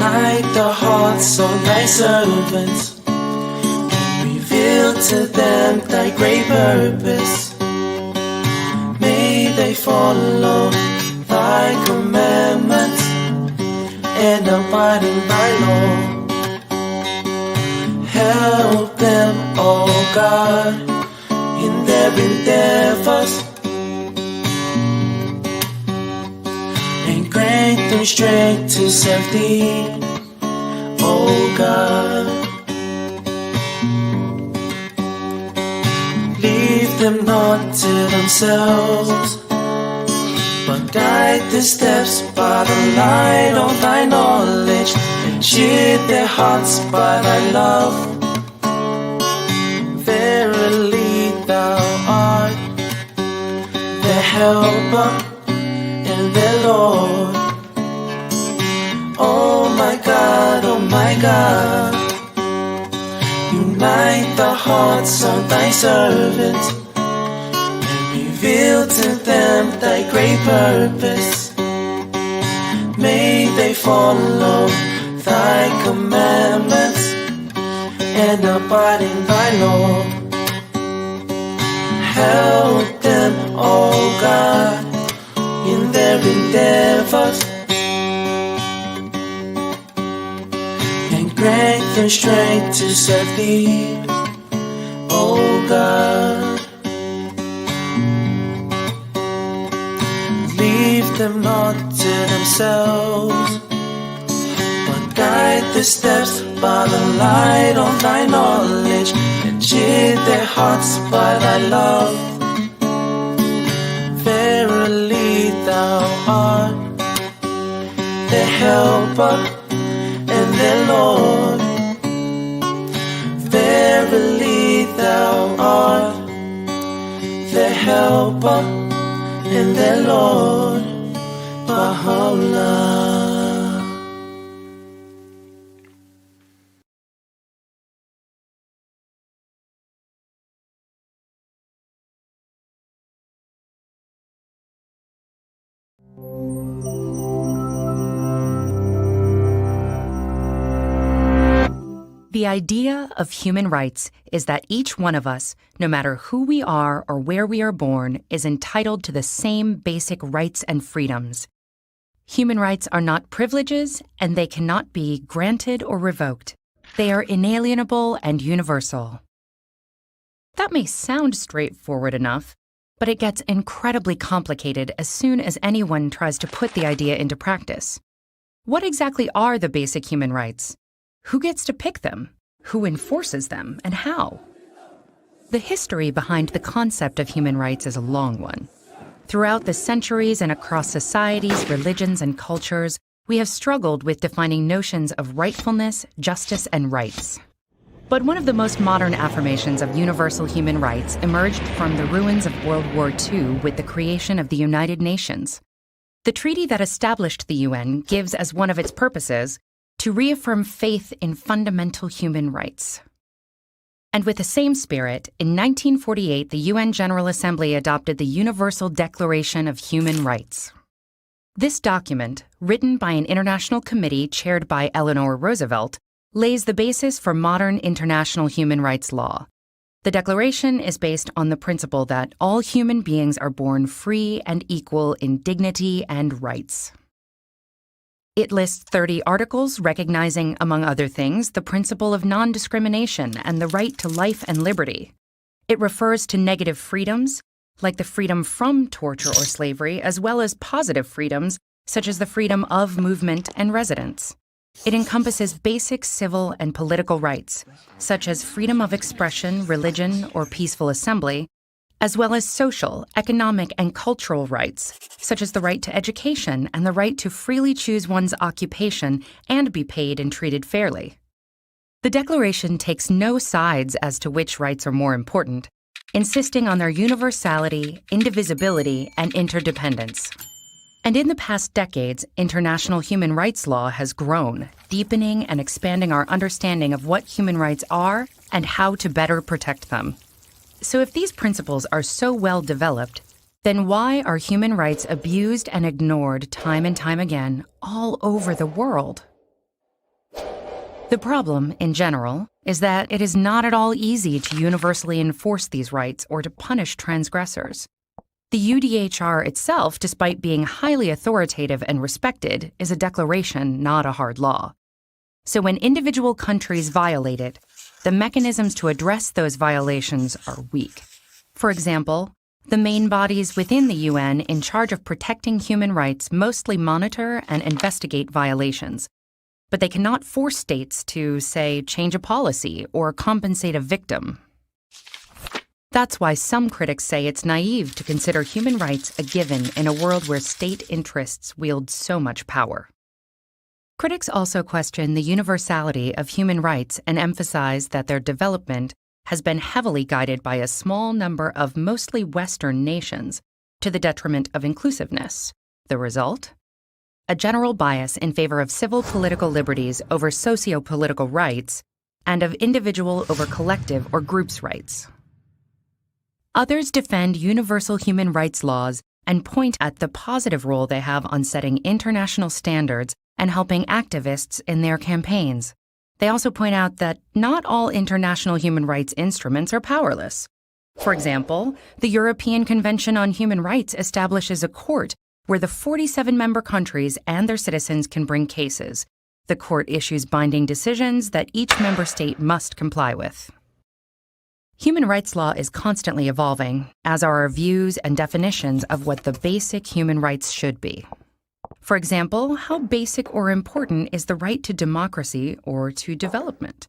Unite the hearts of thy servants, and reveal to them thy great purpose. May they follow thy commandments and abide in thy law. Help them, oh God, in their endeavors, and grant them strength to serve thee, oh God. Leave them not to themselves, but guide their steps by the light of thy knowledge, and cheer their hearts by thy love. Verily thou art their helper and their Lord. Oh my God, oh my God, unite the hearts of thy servants, and reveal to them thy great purpose. May they follow thy commandments and abide in thy law. Help them, oh God, in their endeavors, and grant them strength to serve thee, oh God. Leave them not to themselves, but guide their steps by the light of thy knowledge, and cheer their hearts by thy love. Verily thou art their helper and their Lord. Verily thou art their helper and their Lord. Baha'u'llah. The idea of human rights is that each one of us, no matter who we are or where we are born, is entitled to the same basic rights and freedoms. Human rights are not privileges, and they cannot be granted or revoked. They are inalienable and universal. That may sound straightforward enough, but it gets incredibly complicated as soon as anyone tries to put the idea into practice. What exactly are the basic human rights? Who gets to pick them? Who enforces them, and how? The history behind the concept of human rights is a long one. Throughout the centuries and across societies, religions, and cultures, we have struggled with defining notions of rightfulness, justice, and rights. But one of the most modern affirmations of universal human rights emerged from the ruins of World War II with the creation of the United Nations. The treaty that established the UN gives as one of its purposes to reaffirm faith in fundamental human rights. And with the same spirit, in 1948, the UN General Assembly adopted the Universal Declaration of Human Rights. This document, written by an international committee chaired by Eleanor Roosevelt, lays the basis for modern international human rights law. The Declaration is based on the principle that all human beings are born free and equal in dignity and rights. It lists 30 articles recognizing, among other things, the principle of non-discrimination and the right to life and liberty. It refers to negative freedoms, like the freedom from torture or slavery, as well as positive freedoms, such as the freedom of movement and residence. It encompasses basic civil and political rights, such as freedom of expression, religion, or peaceful assembly, as well as social, economic, and cultural rights, such as the right to education and the right to freely choose one's occupation and be paid and treated fairly. The Declaration takes no sides as to which rights are more important, insisting on their universality, indivisibility, and interdependence. And in the past decades, international human rights law has grown, deepening and expanding our understanding of what human rights are and how to better protect them. So if these principles are so well developed, then why are human rights abused and ignored time and time again all over the world? The problem, in general, is that it is not at all easy to universally enforce these rights or to punish transgressors. The UDHR itself, despite being highly authoritative and respected, is a declaration, not a hard law. So when individual countries violate it, the mechanisms to address those violations are weak. For example, the main bodies within the UN in charge of protecting human rights mostly monitor and investigate violations, but they cannot force states to, say, change a policy or compensate a victim. That's why some critics say it's naive to consider human rights a given in a world where state interests wield so much power. Critics also question the universality of human rights and emphasize that their development has been heavily guided by a small number of mostly Western nations, to the detriment of inclusiveness. The result? A general bias in favor of civil political liberties over socio-political rights, and of individual over collective or groups' rights. Others defend universal human rights laws and point at the positive role they have on setting international standards and helping activists in their campaigns. They also point out that not all international human rights instruments are powerless. For example, the European Convention on Human Rights establishes a court where the 47 member countries and their citizens can bring cases. The court issues binding decisions that each member state must comply with. Human rights law is constantly evolving, as are our views and definitions of what the basic human rights should be. For example, how basic or important is the right to democracy or to development?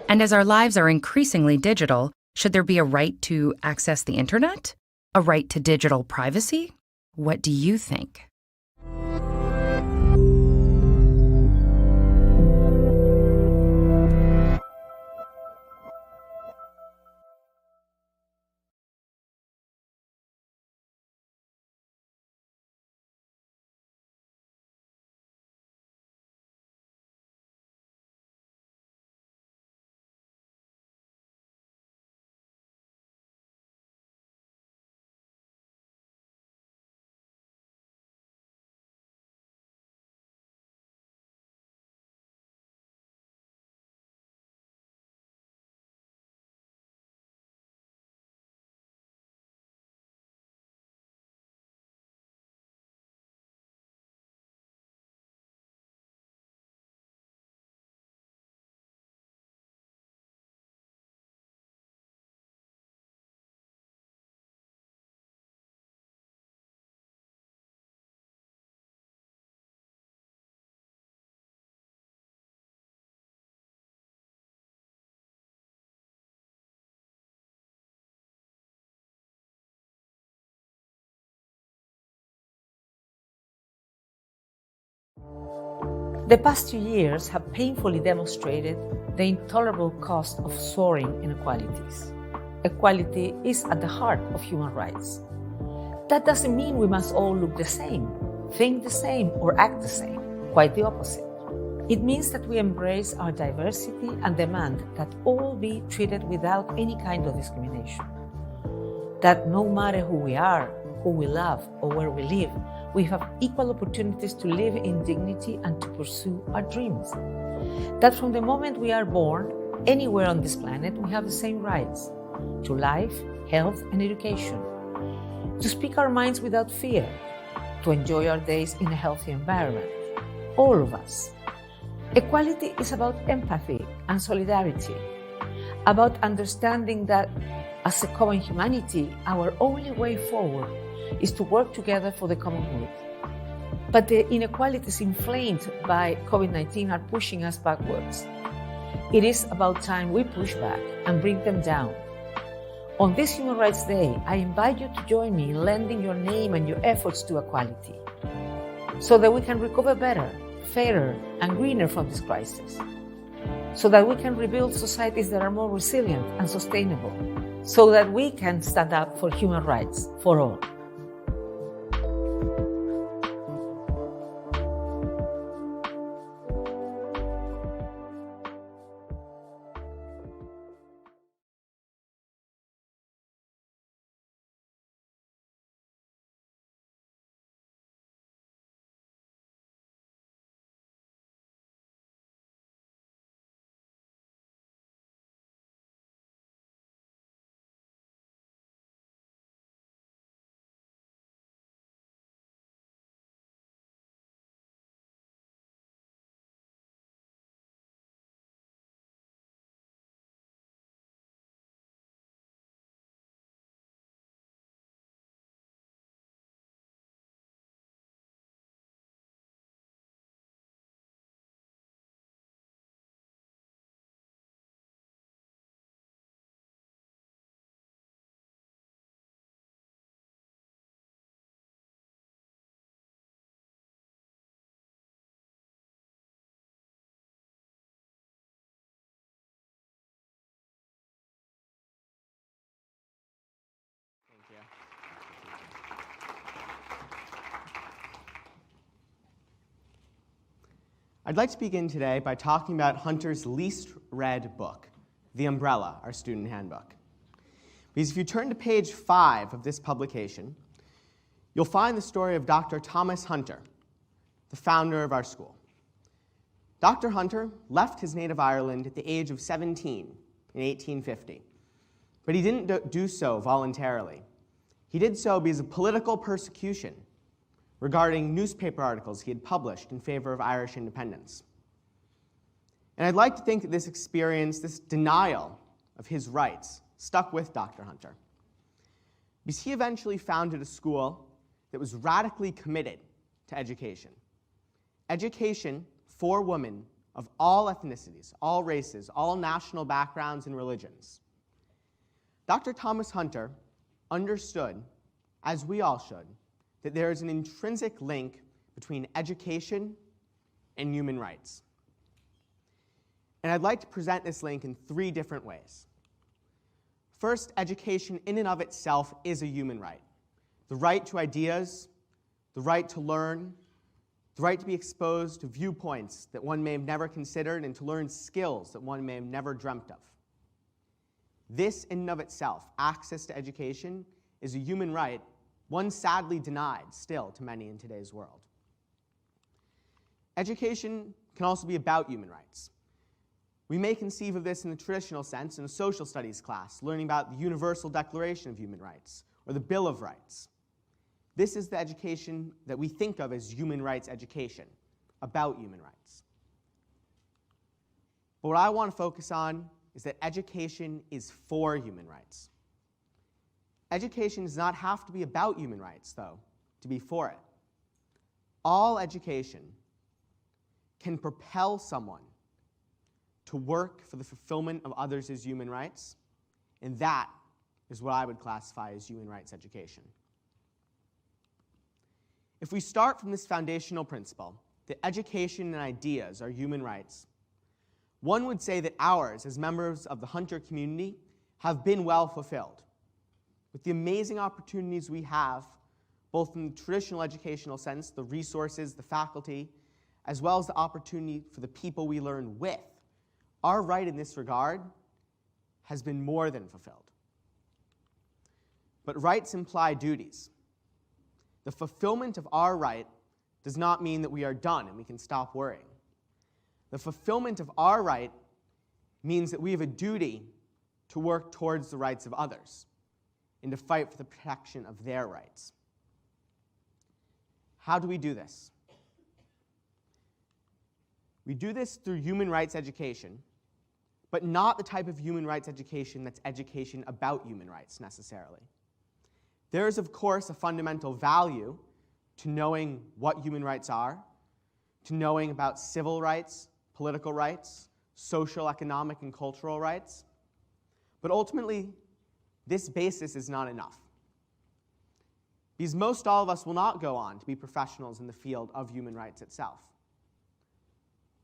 And as our lives are increasingly digital, should there be a right to access the internet? A right to digital privacy? What do you think? The past 2 years have painfully demonstrated the intolerable cost of soaring inequalities. Equality is at the heart of human rights. That doesn't mean we must all look the same, think the same, or act the same. Quite the opposite. It means that we embrace our diversity and demand that all be treated without any kind of discrimination. That no matter who we are, who we love, or where we live, we have equal opportunities to live in dignity and to pursue our dreams. That from the moment we are born, anywhere on this planet, we have the same rights to life, health, and education, to speak our minds without fear, to enjoy our days in a healthy environment. All of us. Equality is about empathy and solidarity, about understanding that as a common humanity, our only way forward is to work together for the common good. But the inequalities inflamed by COVID-19 are pushing us backwards. It is about time we push back and bring them down. On this Human Rights Day, I invite you to join me in lending your name and your efforts to equality, so that we can recover better, fairer, and greener from this crisis, so that we can rebuild societies that are more resilient and sustainable, so that we can stand up for human rights for all. I'd like to begin today by talking about Hunter's least read book, The Umbrella, our student handbook. Because if you turn to page 5 of this publication, you'll find the story of Dr. Thomas Hunter, the founder of our school. Dr. Hunter left his native Ireland at the age of 17 in 1850, but he didn't do so voluntarily. He did so because of political persecution regarding newspaper articles he had published in favor of Irish independence. And I'd like to think that this experience, this denial of his rights, stuck with Dr. Hunter, because he eventually founded a school that was radically committed to education. Education for women of all ethnicities, all races, all national backgrounds and religions. Dr. Thomas Hunter understood, as we all should, that there is an intrinsic link between education and human rights. And I'd like to present this link in 3 different ways. First, education in and of itself is a human right. The right to ideas, the right to learn, the right to be exposed to viewpoints that one may have never considered and to learn skills that one may have never dreamt of. This in and of itself, access to education, is a human right, one sadly denied still to many in today's world. Education can also be about human rights. We may conceive of this in the traditional sense in a social studies class, learning about the Universal Declaration of Human Rights or the Bill of Rights. This is the education that we think of as human rights education, about human rights. But what I want to focus on is that education is for human rights. Education does not have to be about human rights, though, to be for it. All education can propel someone to work for the fulfillment of others' human rights, and that is what I would classify as human rights education. If we start from this foundational principle, that education and ideas are human rights, one would say that ours, as members of the Hunter community, have been well fulfilled, with the amazing opportunities we have, both in the traditional educational sense, the resources, the faculty, as well as the opportunity for the people we learn with. Our right in this regard has been more than fulfilled. But rights imply duties. The fulfillment of our right does not mean that we are done and we can stop worrying. The fulfillment of our right means that we have a duty to work towards the rights of others and to fight for the protection of their rights. How do we do this? We do this through human rights education, but not the type of human rights education that's education about human rights necessarily. There is, of course, a fundamental value to knowing what human rights are, to knowing about civil rights, political rights, social, economic, and cultural rights. But ultimately, this basis is not enough. Because most all of us will not go on to be professionals in the field of human rights itself.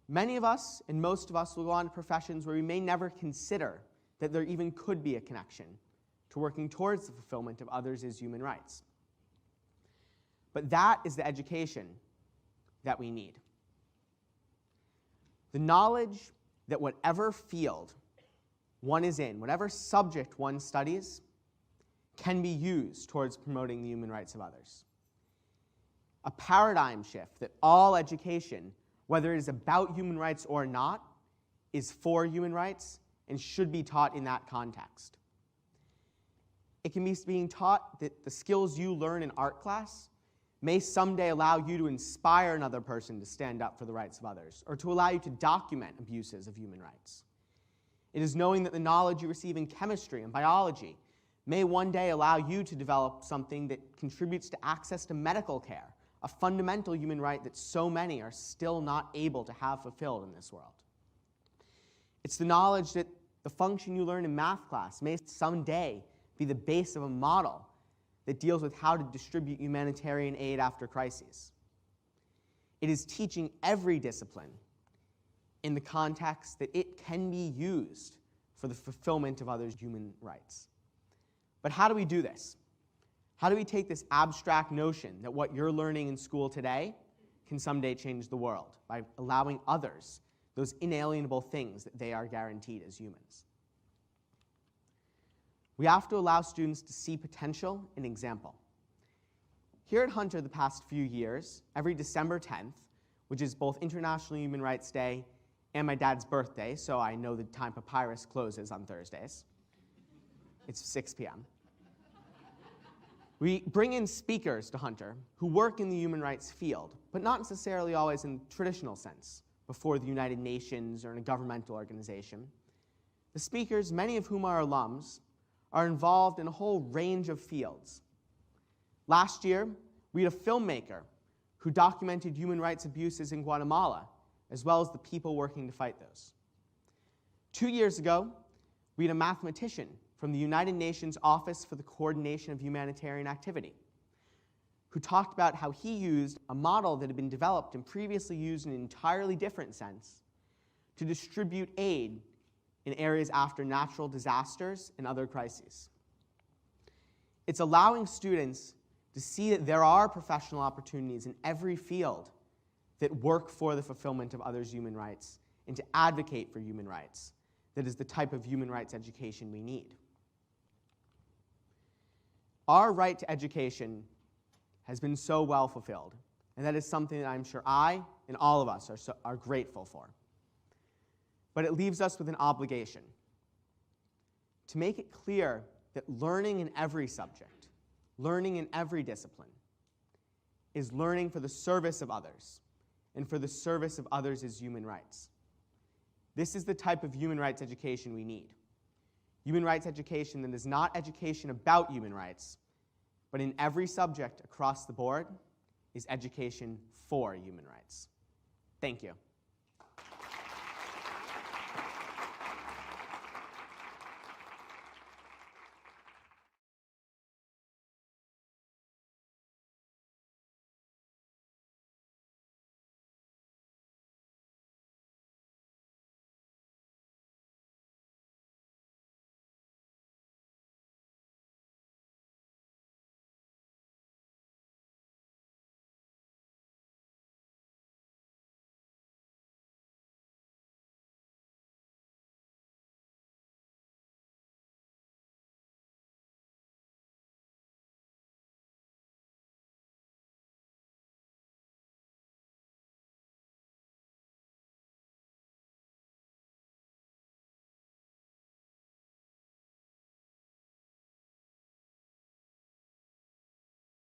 Many of us, and most of us, will go on to professions where we may never consider that there even could be a connection to working towards the fulfillment of others' human rights. But that is the education that we need. The knowledge that whatever field one is in, whatever subject one studies, can be used towards promoting the human rights of others. A paradigm shift that all education, whether it is about human rights or not, is for human rights and should be taught in that context. It can be being taught that the skills you learn in art class may someday allow you to inspire another person to stand up for the rights of others, or to allow you to document abuses of human rights. It is knowing that the knowledge you receive in chemistry and biology may one day allow you to develop something that contributes to access to medical care, a fundamental human right that so many are still not able to have fulfilled in this world. It's the knowledge that the function you learn in math class may someday be the base of a model that deals with how to distribute humanitarian aid after crises. It is teaching every discipline in the context that it can be used for the fulfillment of others' human rights. But how do we do this? How do we take this abstract notion that what you're learning in school today can someday change the world by allowing others those inalienable things that they are guaranteed as humans. We have to allow students to see potential in example. Here at Hunter the past few years, every December 10th, which is both International Human Rights Day and my dad's birthday, so I know the time Papyrus closes on Thursdays. It's 6 p.m. We bring in speakers to Hunter who work in the human rights field, but not necessarily always in the traditional sense, before the United Nations or in a governmental organization. The speakers, many of whom are alums, are involved in a whole range of fields. Last year, we had a filmmaker who documented human rights abuses in Guatemala, as well as the people working to fight those. 2 years ago, we had a mathematician from the United Nations Office for the Coordination of Humanitarian Activity, who talked about how he used a model that had been developed and previously used in an entirely different sense to distribute aid in areas after natural disasters and other crises. It's allowing students to see that there are professional opportunities in every field that work for the fulfillment of others' human rights and to advocate for human rights. That is the type of human rights education we need. Our right to education has been so well fulfilled, and that is something that I'm sure I and all of us are grateful for. But it leaves us with an obligation to make it clear that learning in every subject, learning in every discipline, is learning for the service of others and for the service of others as human rights. This is the type of human rights education we need. Human rights education that is not education about human rights, but in every subject across the board is education for human rights. Thank you.